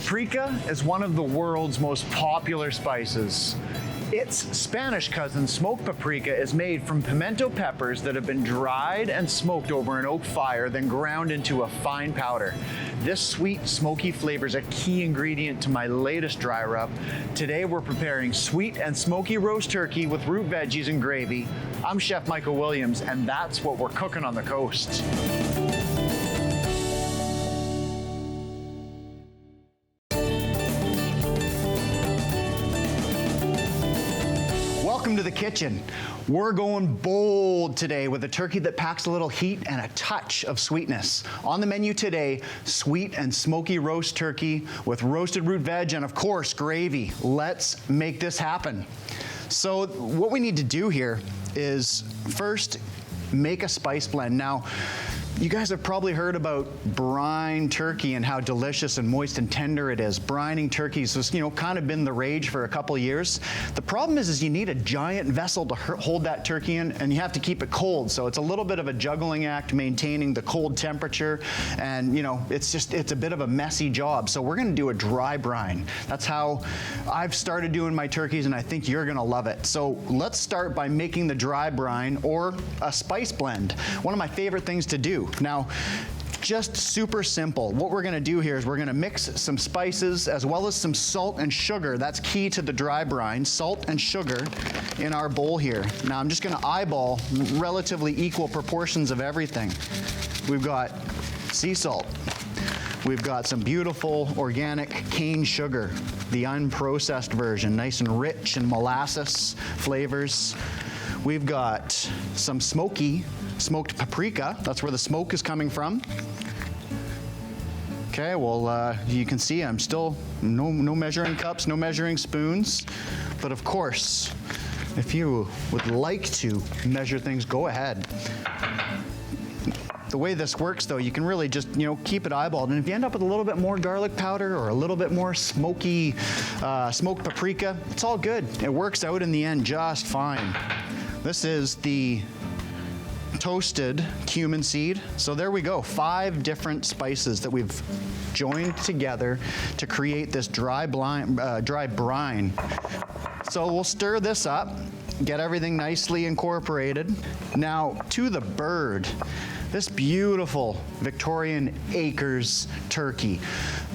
Paprika is one of the world's most popular spices. Its Spanish cousin, smoked paprika, is made from pimento peppers that have been dried and smoked over an oak fire, then ground into a fine powder. This sweet, smoky flavor is a key ingredient to my latest dry rub. Today we're preparing sweet and smoky roast turkey with root veggies and gravy. I'm Chef Michael Williams, and that's what we're cooking on the coast. Welcome to the kitchen. We're going bold today with a turkey that packs a little heat and a touch of sweetness. On the menu today, sweet and smoky roast turkey with roasted root veg and of course gravy. Let's make this happen. So what we need to do here is first make a spice blend. Now, you guys have probably heard about brine turkey and how delicious and moist and tender it is. Brining turkeys has, kind of been the rage for a couple years. The problem is you need a giant vessel to hold that turkey in, and you have to keep it cold. So it's a little bit of a juggling act maintaining the cold temperature, and it's a bit of a messy job. So we're gonna do a dry brine. That's how I've started doing my turkeys, and I think you're gonna love it. So let's start by making the dry brine or a spice blend. One of my favorite things to do. Now, just super simple. What we're gonna do here is we're gonna mix some spices as well as some salt and sugar. That's key to the dry brine, salt and sugar in our bowl here. Now I'm just gonna eyeball relatively equal proportions of everything. We've got sea salt. We've got some beautiful organic cane sugar, the unprocessed version, nice and rich in molasses flavors. We've got some smoked paprika. That's where the smoke is coming from. Okay, well, you can see I'm still no measuring cups, no measuring spoons. But of course, if you would like to measure things, go ahead. The way this works though, you can really just, keep it eyeballed. And if you end up with a little bit more garlic powder or a little bit more smoky, smoked paprika, it's all good. It works out in the end just fine. This is the toasted cumin seed. So there we go, 5 different spices that we've joined together to create this dry brine. So we'll stir this up, get everything nicely incorporated. Now to the bird. This beautiful Victorian Acres turkey.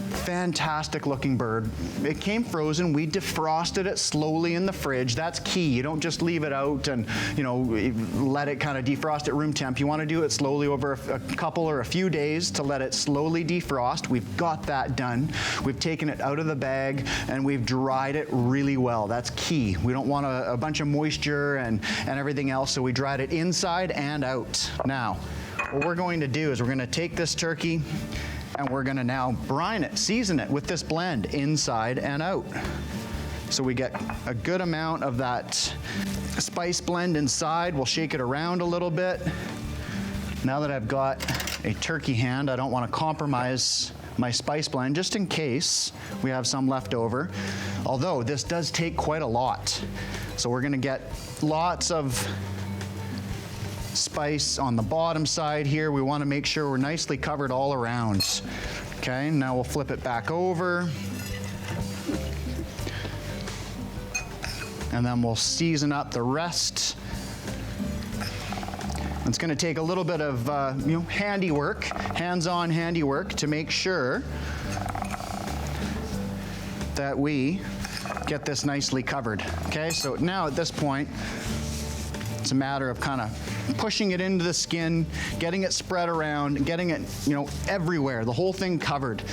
Fantastic looking bird. It came frozen. We defrosted it slowly in the fridge. That's key. You don't just leave it out and, let it kind of defrost at room temp. You want to do it slowly over a couple or a few days to let it slowly defrost. We've got that done. We've taken it out of the bag and we've dried it really well. That's key. We don't want a bunch of moisture and everything else, so we dried it inside and out. Now, what we're going to do is we're going to take this turkey and we're going to now brine it, season it with this blend inside and out. So we get a good amount of that spice blend inside. We'll shake it around a little bit. Now that I've got a turkey hand, I don't want to compromise my spice blend just in case we have some left over. Although this does take quite a lot. So we're going to get lots of spice on the bottom side here. We want to make sure we're nicely covered all around. Okay, now we'll flip it back over. And then we'll season up the rest. It's going to take a little bit of handiwork, hands-on handiwork to make sure that we get this nicely covered. Okay, so now at this point, it's a matter of kind of pushing it into the skin, getting it spread around, getting it, everywhere, the whole thing covered.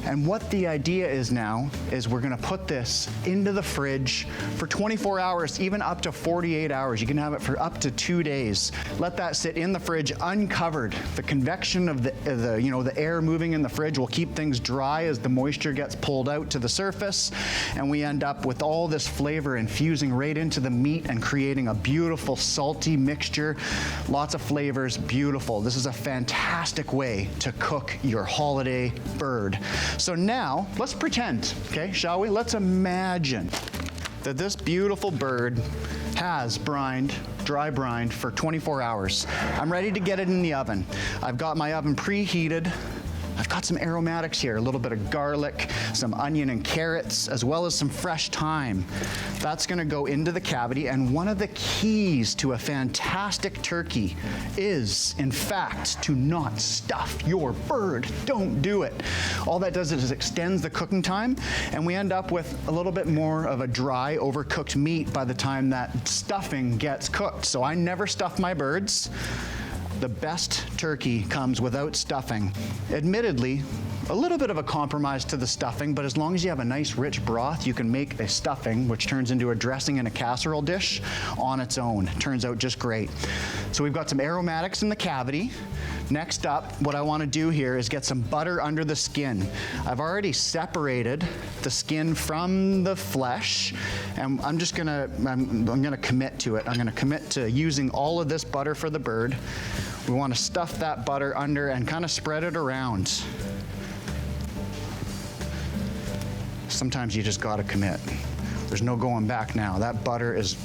And what the idea is now is we're gonna put this into the fridge for 24 hours, even up to 48 hours. You can have it for up to 2 days. Let that sit in the fridge uncovered. The convection of the air moving in the fridge will keep things dry as the moisture gets pulled out to the surface, and we end up with all this flavor infusing right into the meat and creating a beautiful salty mixture. Lots of flavors, beautiful. This is a fantastic way to cook your holiday bird. So now, let's pretend, okay, shall we? Let's imagine that this beautiful bird has dry brined for 24 hours. I'm ready to get it in the oven. I've got my oven preheated I've got some aromatics here, a little bit of garlic, some onion and carrots, as well as some fresh thyme. That's gonna go into the cavity, and one of the keys to a fantastic turkey is, in fact, to not stuff your bird. Don't do it. All that does is extends the cooking time, and we end up with a little bit more of a dry, overcooked meat by the time that stuffing gets cooked. So I never stuff my birds. The best turkey comes without stuffing. Admittedly, a little bit of a compromise to the stuffing, but as long as you have a nice rich broth, you can make a stuffing, which turns into a dressing in a casserole dish on its own. It turns out just great. So we've got some aromatics in the cavity. Next up, what I want to do here is get some butter under the skin. I've already separated the skin from the flesh, and I'm gonna commit to it. I'm gonna commit to using all of this butter for the bird. We want to stuff that butter under and kind of spread it around. Sometimes you just gotta commit. There's no going back now. That butter is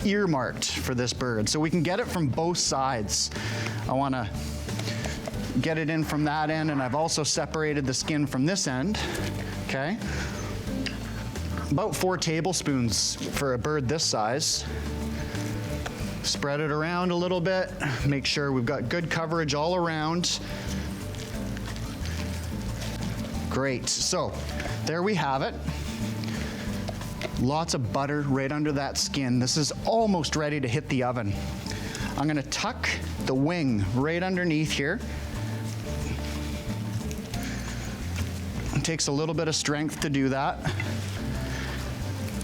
earmarked for this bird. So we can get it from both sides. I wanna get it in from that end, and I've also separated the skin from this end, okay? About 4 tablespoons for a bird this size. Spread it around a little bit. Make sure we've got good coverage all around. Great, so there we have it. Lots of butter right under that skin. This is almost ready to hit the oven. I'm gonna tuck the wing right underneath here. It takes a little bit of strength to do that.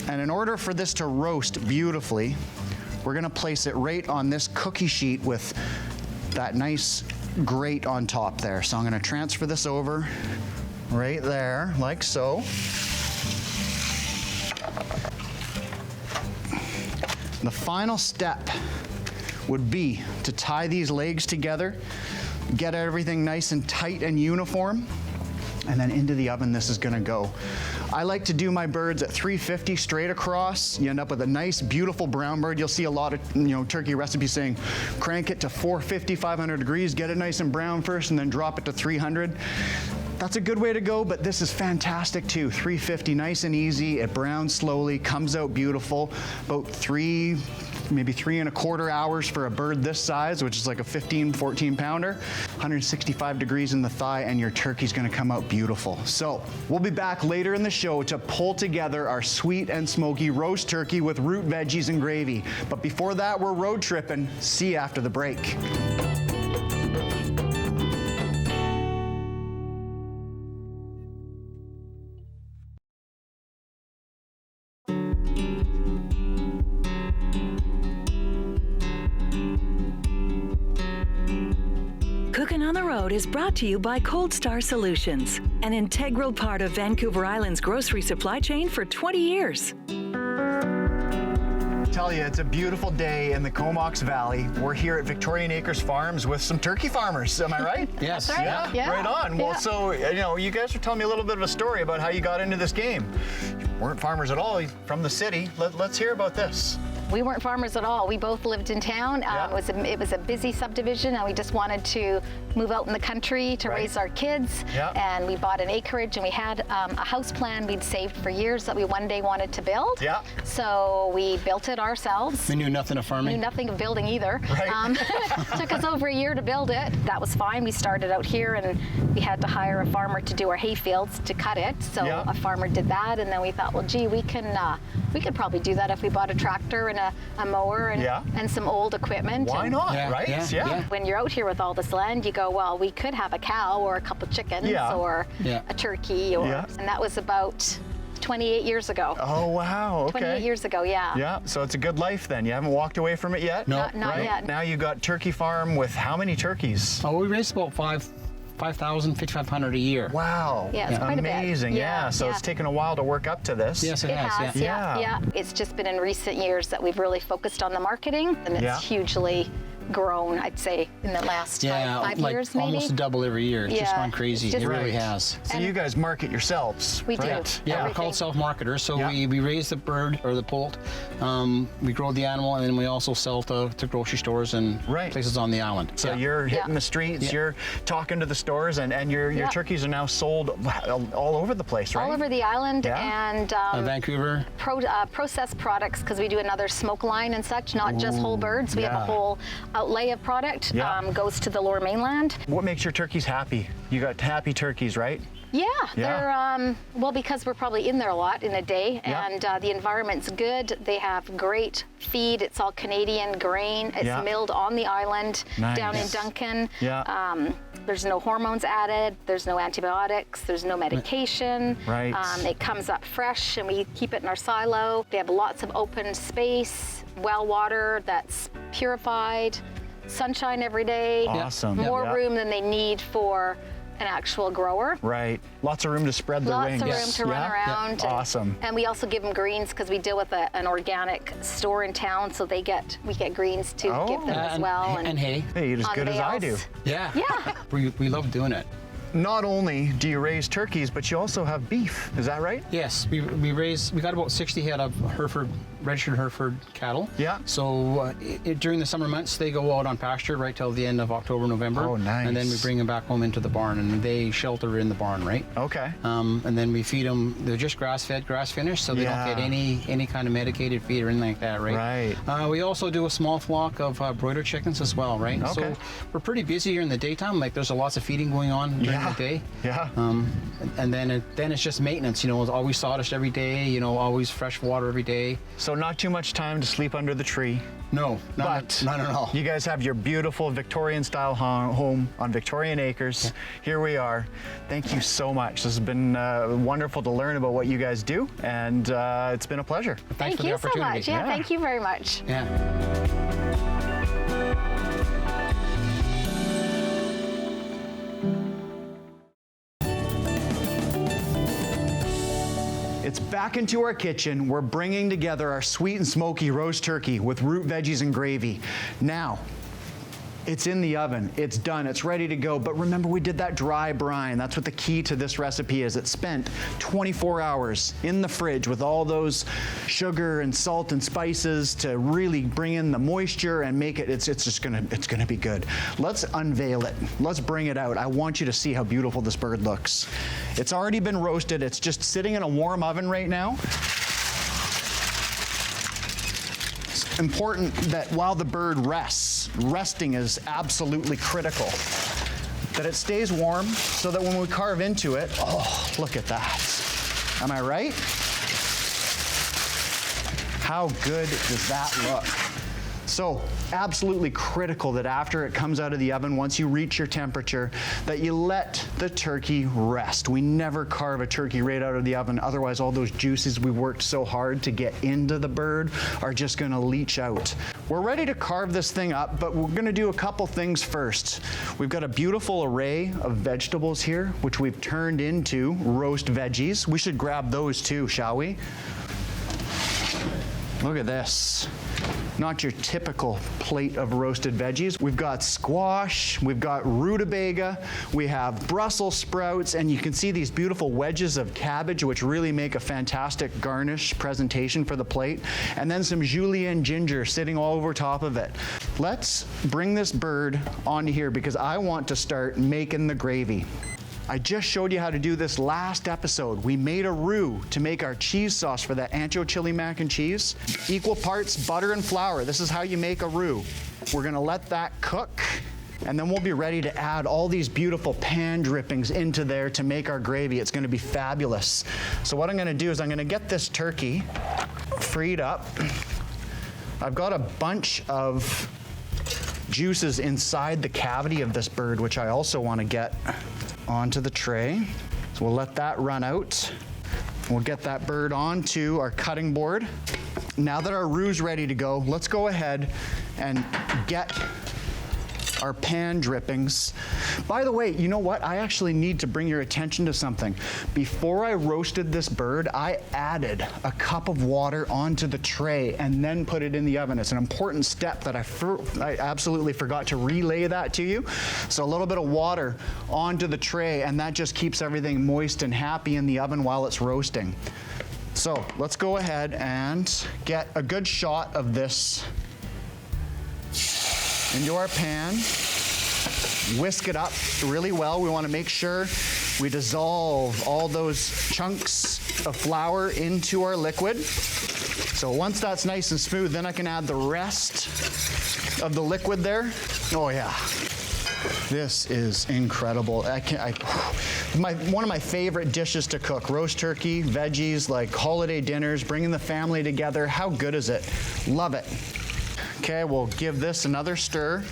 And in order for this to roast beautifully, we're gonna place it right on this cookie sheet with that nice grate on top there. So I'm gonna transfer this over right there, like so. The final step would be to tie these legs together, get everything nice and tight and uniform, and then into the oven this is gonna go. I like to do my birds at 350 straight across. You end up with a nice, beautiful brown bird. You'll see a lot of turkey recipes saying, crank it to 450, 500 degrees, get it nice and brown first, and then drop it to 300. That's a good way to go, but this is fantastic too. 350, nice and easy. It browns slowly, comes out beautiful. About maybe 3¼ hours for a bird this size, which is like a 15, 14 pounder. 165 degrees in the thigh, and your turkey's gonna come out beautiful. So we'll be back later in the show to pull together our sweet and smoky roast turkey with root veggies and gravy. But before that, we're road tripping. See you after the break. Cookin on the Road is brought to you by Cold Star Solutions, an integral part of Vancouver Island's grocery supply chain for 20 years. Tell you, it's a beautiful day in the Comox Valley. We're here at Victorian Acres Farms with some turkey farmers. Am I right? Yes. That's right. Yeah, right on. Well, Yeah. so, you guys are telling me a little bit of a story about how you got into this game. You weren't farmers at all, you're from the city. Let's hear about this. We weren't farmers at all. We both lived in town. Yeah. It was a busy subdivision, and we just wanted to move out in the country to Right. raise our kids. Yeah. And we bought an acreage, and we had a house plan we'd saved for years that we one day wanted to build. Yeah. So we built it ourselves. We knew nothing of farming. Knew nothing of building either. Right. Took us over a year to build it. That was fine. We started out here, and we had to hire a farmer to do our hay fields to cut it. So Yeah. a farmer did that, and then we thought, well, gee, we could probably do that if we bought a tractor and a mower and some old equipment. Why And not, Yeah, right? yeah. when you're out here with all this land, you go, well, we could have a cow or a couple chickens Yeah. or Yeah. a turkey, Yeah. and that was about 28 years ago. Oh, wow, okay. 28 years ago, yeah. Yeah, so it's a good life then. You haven't walked away from it yet? No. Not Right? yet. Now you got turkey farm with how many turkeys? Oh, we raised about 5,000, 5,500 a year. Wow. Yeah, it's quite a bit. Amazing, yeah. So it's taken a while to work up to this. Yes, it It has, yeah. Yeah. yeah. It's just been in recent years that we've really focused on the marketing, and it's Yeah. hugely grown, I'd say, in the last five like years, maybe. almost double every year. It's just Yeah, gone crazy. it's just It really Right. has. So you guys market yourselves, We do. right? Yeah, we're Everything. called self-marketers. So Yeah. we raise the bird or the poult, we grow the animal, and then we also sell to grocery stores and Right. places on the island. So Yeah. you're hitting Yeah. the streets, Yeah. you're talking to the stores, and your Yeah. turkeys are now sold all over the place, right? All over the island, Yeah. and Vancouver. processed products, because we do another smoke line and such, not just whole birds. We have yeah. a whole outlay of product, Yeah. goes to the lower mainland. What makes your turkeys happy? You got happy turkeys, right? Yeah, Yeah. they're well, because we're probably in there a lot in a day, Yeah. and the environment's good. They have great feed. It's all Canadian grain. It's Yeah. milled on the island down in Nice. Duncan. Yeah. There's no hormones added. There's no antibiotics. There's no medication. Right. It comes up fresh, and we keep it in our silo. They have lots of open space, well water that's purified, sunshine every day. Awesome. More Yeah. room than they need for an actual grower. Right. Lots of room to spread their Lots wings. of room to run Yeah? around. And, Awesome. And we also give them greens, because we deal with an organic store in town, so we get greens to Oh. give them as well. And hay. Hey, you're as on good as I do. bales. Yeah. Yeah. We love doing it. Not only do you raise turkeys, but you also have beef. Is that right? Yes, we got about 60 head of registered Hereford cattle. Yeah. So during the summer months, they go out on pasture right till the end of October, November. Oh, nice. And then we bring them back home into the barn, and they shelter in the barn, right? Okay. And then we feed them. They're just grass-fed, grass-finished, so they don't get Yeah. any kind of medicated feed or anything like that, right? Right. We also do a small flock of broiler chickens as well, right? Okay. So we're pretty busy here in the daytime. Like there's lots of feeding going on during Yeah. the day. Yeah. And then it's just maintenance. It's always sawdust every day. Always fresh water every day. So not too much time to sleep under the tree. No, But not at all. you guys have your beautiful Victorian-style home on Victorian Acres. Here we are. Thank you so much. This has been wonderful to learn about what you guys do, and it's been a pleasure. Thanks Thank for the you so opportunity. much. Yeah, thank you very much. Yeah. It's back into our kitchen. We're bringing together our sweet and smoky roast turkey with root veggies and gravy. Now, it's in the oven, it's done, it's ready to go. But remember, we did that dry brine. That's what the key to this recipe is. It spent 24 hours in the fridge with all those sugar and salt and spices to really bring in the moisture and make it, it's gonna be good. Let's unveil it. Let's bring it out. I want you to see how beautiful this bird looks. It's already been roasted. It's just sitting in a warm oven right now. It's important that while the bird rests, resting is absolutely critical, that it stays warm so that when we carve into it, oh, look at that. Am I right? How good does that look? So absolutely critical that after it comes out of the oven, once you reach your temperature, that you let the turkey rest. We never carve a turkey right out of the oven. Otherwise, all those juices we worked so hard to get into the bird are just gonna leach out. We're ready to carve this thing up, but we're gonna do a couple things first. We've got a beautiful array of vegetables here, which we've turned into roast veggies. We should grab those too, shall we? Look at this. Not your typical plate of roasted veggies. We've got squash, we've got rutabaga, we have Brussels sprouts, and you can see these beautiful wedges of cabbage, which really make a fantastic garnish presentation for the plate, and then some julienne ginger sitting all over top of it. Let's bring this bird onto here because I want to start making the gravy. I just showed you how to do this last episode. We made a roux to make our cheese sauce for that ancho chili mac and cheese. Equal parts butter and flour. This is how you make a roux. We're gonna let that cook, and then we'll be ready to add all these beautiful pan drippings into there to make our gravy. It's gonna be fabulous. So what I'm gonna do is I'm gonna get this turkey freed up. I've got a bunch of juices inside the cavity of this bird, which I also wanna get onto the tray. So we'll let that run out. We'll get that bird onto our cutting board. Now that our roux is ready to go, let's go ahead and get our pan drippings. By the way, you know what? I actually need to bring your attention to something. Before I roasted this bird, I added a cup of water onto the tray and then put it in the oven. It's an important step that I absolutely forgot to relay that to you. So a little bit of water onto the tray, and that just keeps everything moist and happy in the oven while it's roasting. So let's go ahead and get a good shot of this into our pan. Whisk it up really well. We want to make sure we dissolve all those chunks of flour into our liquid. So once that's nice and smooth, then I can add the rest of the liquid there. Oh yeah. This is incredible. One of my favorite dishes to cook, roast turkey, veggies, like holiday dinners, bringing the family together. How good is it? Love it. Okay, we'll give this another stir.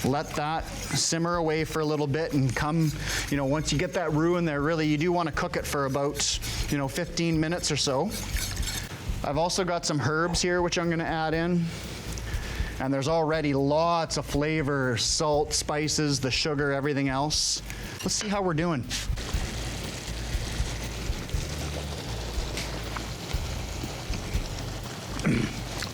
Let that simmer away for a little bit and come, once you get that roux in there, really, you do want to cook it for about, 15 minutes or so. I've also got some herbs here, which I'm going to add in. And there's already lots of flavor, salt, spices, the sugar, everything else. Let's see how we're doing.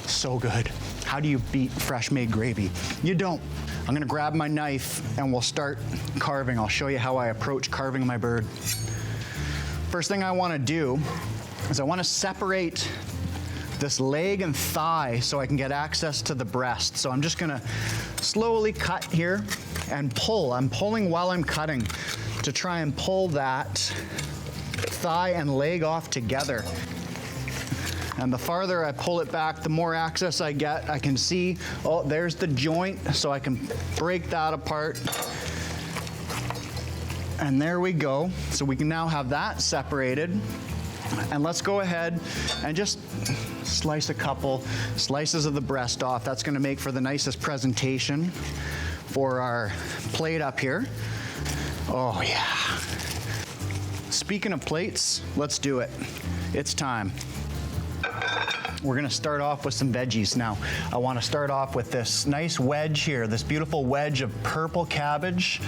So good. How do you beat fresh made gravy? You don't. I'm gonna grab my knife and we'll start carving. I'll show you how I approach carving my bird. First thing I wanna do is I wanna separate this leg and thigh so I can get access to the breast. So I'm just gonna slowly cut here and pull. I'm pulling while I'm cutting to try and pull that thigh and leg off together. And the farther I pull it back, the more access I get. I can see, oh, there's the joint, so I can break that apart. And there we go. So we can now have that separated. And let's go ahead and just slice a couple slices of the breast off. That's gonna make for the nicest presentation for our plate up here. Oh yeah. Speaking of plates, let's do it. It's time. We're gonna start off with some veggies now. I wanna start off with this nice wedge here, this beautiful wedge of purple cabbage.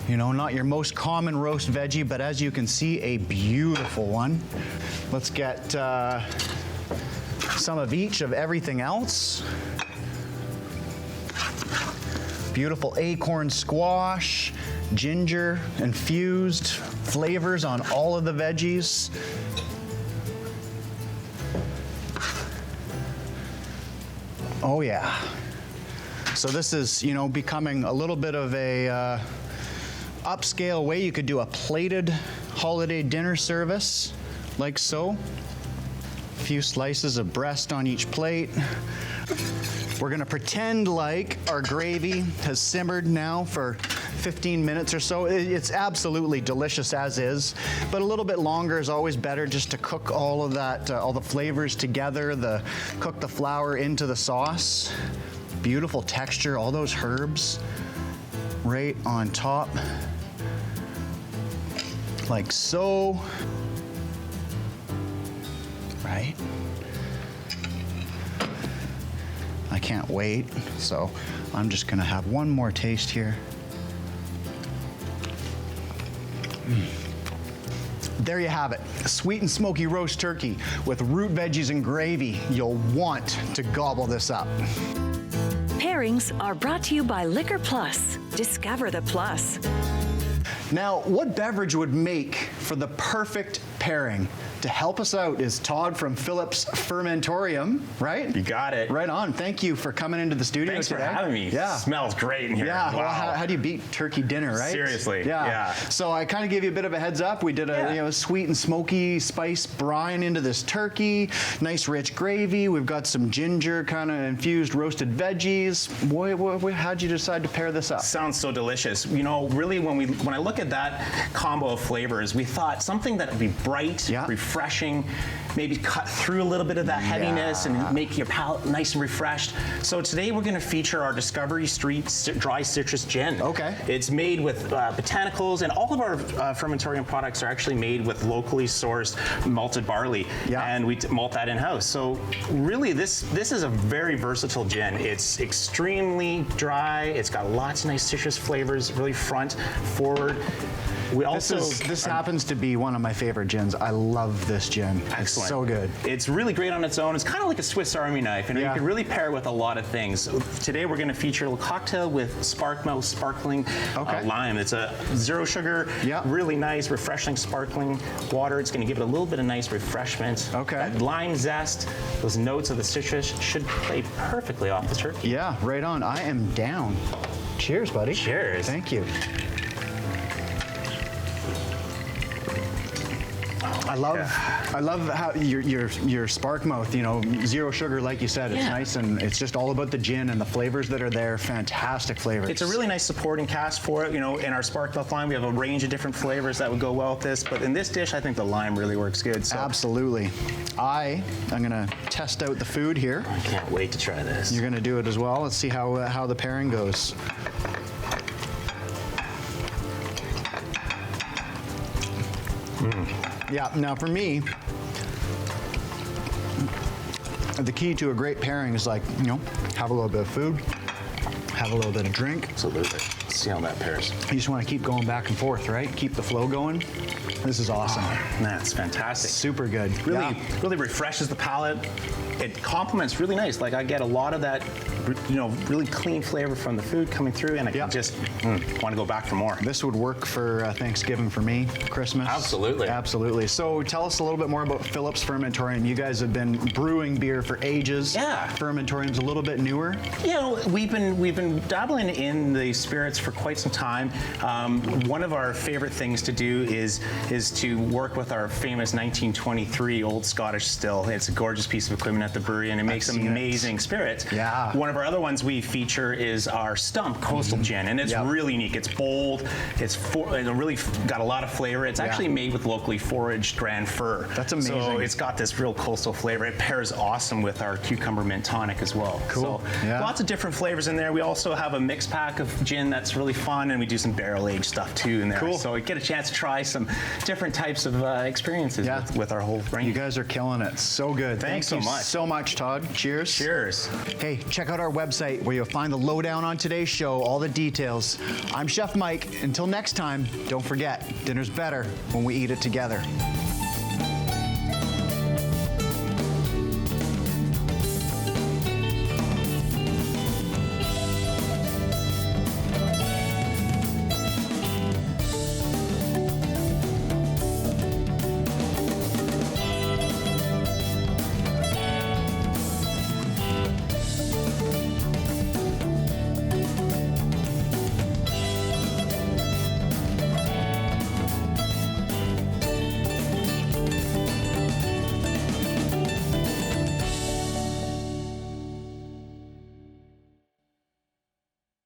Not your most common roast veggie, but as you can see, a beautiful one. Let's get some of each of everything else. Beautiful acorn squash, ginger, infused flavors on all of the veggies. Oh yeah. So this is, becoming a little bit of a upscale way. You could do a plated holiday dinner service, like so. A few slices of breast on each plate. We're gonna pretend like our gravy has simmered now for 15 minutes or so. It's absolutely delicious as is, but a little bit longer is always better, just to cook all of that, all the flavors together, cook the flour into the sauce. Beautiful texture, all those herbs right on top, like so. Right? I can't wait, so I'm just gonna have one more taste here. There you have it, sweet and smoky roast turkey with root veggies and gravy. You'll want to gobble this up. Pairings are brought to you by Liquor Plus. Discover the plus. Now, what beverage would make for the perfect pairing? To help us out is Todd from Phillips Fermentorium, right? You got it. Right on. Thank you for coming into the studio Thanks today. for having me. Yeah. Smells great in here. Yeah. Wow. Well, how do you beat turkey dinner, right? Seriously. Yeah. So I kind of gave you a bit of a heads up. We did a sweet and smoky spice brine into this turkey. Nice rich gravy. We've got some ginger kind of infused roasted veggies. How'd you decide to pair this up? Sounds so delicious. Really, when I look at that combo of flavors, we thought something that would be bright, refreshing, refreshing, maybe cut through a little bit of that heaviness and make your palate nice and refreshed. So today we're going to feature our Discovery Street Dry Citrus Gin. Okay. It's made with botanicals, and all of our fermentorium products are actually made with locally sourced malted barley, and we malt that in-house. So really, this is a very versatile gin. It's extremely dry. It's got lots of nice citrus flavors, really front, forward. We also this happens to be one of my favorite gins. I love this gin. Excellent. It's so good. It's really great on its own. It's kind of like a Swiss Army knife. You know, you can really pair it with a lot of things. Today we're going to feature a cocktail with Sparkmouth sparkling lime. It's a zero sugar, really nice, refreshing, sparkling water. It's going to give it a little bit of nice refreshment. That lime zest, those notes of the citrus should play perfectly off the turkey. Yeah, right on. I am down. Cheers, buddy. Cheers. Thank you. I love how your Sparkmouth, you know, zero sugar, like you said. It's nice, and it's just all about the gin and the flavors that are there. Fantastic flavors. It's a really nice supporting cast for it. You know, in our Sparkmouth line, we have a range of different flavors that would go well with this. But in this dish, I think the lime really works good. So. Absolutely. I'm gonna test out the food here. I can't wait to try this. You're gonna do it as well. Let's see how the pairing goes. Yeah, now for me, the key to a great pairing is, like, you know, have a little bit of food, have a little bit of drink. Absolutely. Let's see how that pairs. You just want to keep going back and forth, right? Keep the flow going. This is awesome. That's fantastic. Super good. Really refreshes the palate. It complements really nice. Like, I get a lot of that, you know, really clean flavor from the food coming through, and I can just want to go back for more. This would work for Thanksgiving for me, Christmas. Absolutely. Absolutely. So tell us a little bit more about Phillips Fermentorium. You guys have been brewing beer for ages. Yeah. Fermentorium's a little bit newer. You know, we've been dabbling in the spirits for quite some time. One of our favorite things to do is to work with our famous 1923 Old Scottish still. It's a gorgeous piece of equipment at the brewery, and it makes amazing spirits. Yeah. One of our other ones we feature is our Stump Coastal Gin, and it's really unique. It's bold. It's really got a lot of flavor. It's actually made with locally foraged grand fir. That's amazing. So it's got this real coastal flavor. It pairs awesome with our cucumber mint tonic as well. Cool. So lots of different flavors in there. We also have a mix pack of gin that's really fun, and we do some barrel aged stuff too in there. Cool. So you get a chance to try some different types of experiences with our whole range. You guys are killing it. So good. Thanks so much. So much, Todd. Cheers. Cheers. Hey, check out our website where you'll find the lowdown on today's show, all the details. I'm Chef Mike. Until next time, don't forget, dinner's better when we eat it together.